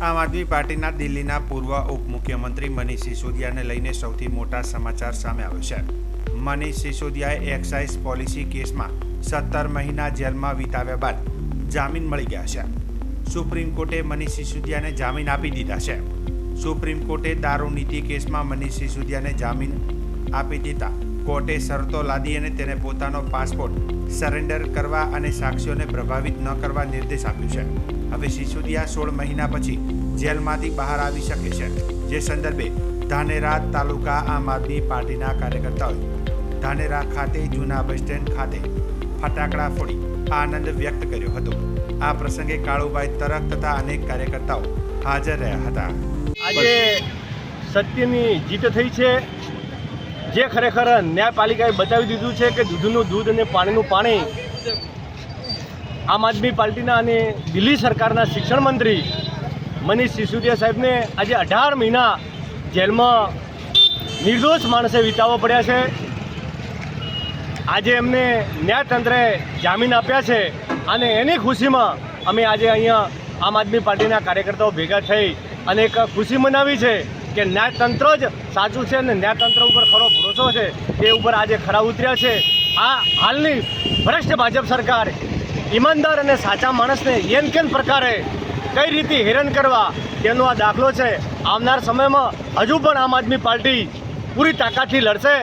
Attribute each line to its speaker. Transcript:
Speaker 1: આમ આદમી પાર્ટીના દિલ્હીના પૂર્વ ઉપમુખ્યમંત્રી મનીષ સિસોદિયાને લઈને સૌથી મોટા સમાચાર સામે આવ્યો છે। મનીષ સિસોદિયાએ એક્સાઇઝ પોલિસી કેસમાં 17 મહિના જેલમાં વિતાવ્યા બાદ જામીન મળી ગયા છે। સુપ્રીમ કોર્ટે મનીષ સિસોદિયાને જામીન આપી દીધા છે। સુપ્રીમ કોર્ટે દારૂ નીતિ કેસમાં મનીષ સિસોદિયાને જામીન આપી દીધા કોર્ટે શરતો લાદી અને તેને પોતાનો પાસપોર્ટ સરેન્ડર કરવા અને સાક્ષીઓને પ્રભાવિત ન કરવા નિર્દેશ આપ્યો છે। હવે સિસોદિયા 16 મહિના પછી જેલમાંથી બહાર આવી શકે છે, જે સંદર્ભે ધાનેરા તાલુકા આમ આદમી પાર્ટીના કાર્યકર્તાઓએ ધાનેરા ખાતે જૂના બસ સ્ટેન્ડ ખાતે ફટાકડા ફોડી આનંદ વ્યક્ત કર્યો હતો। આ પ્રસંગે કાળુભાઈ તરક તથા અનેક કાર્યકર્તાઓ હાજર રહ્યા હતા।
Speaker 2: આજે સત્યની જીત થઈ છે, જે ખરેખર ન્યાયપાલિકાએ બતાવી દીધું છે કે દૂધનું દૂધ અને પાણીનું પાણી આમ આદમી પાર્ટીના અને દિલ્હી સરકારના શિક્ષણ મંત્રી મનીષ સિસોદિયા સાહેબને આજે 18 મહિના જેલમાં નિર્દોષ માણસે વિતાવવા પડ્યા છે। આજે એમને ન્યાયતંત્રે જામીન આપ્યા છે અને એની ખુશીમાં અમે આજે અહીંયા આમ આદમી પાર્ટીના કાર્યકર્તાઓ ભેગા થઈ અને એક ખુશી મનાવી છે કે ન્યાયતંત્ર જ સાચું છે અને ન્યાયતંત્ર ઉપર ખરો ભરોસો છે, એ ઉપર આજે ખરા ઉતર્યા છે। આ હાલની ભ્રષ્ટ ભાજપ સરકાર ઈમાનદાર અને સાચા માણસને એન કેન પ્રકારે કઈ રીતે હેરાન કરવા તેનો આ દાખલો છે। આવનાર સમયમાં હજુ પણ આમ આદમી પાર્ટી પૂરી તાકાતથી લડશે।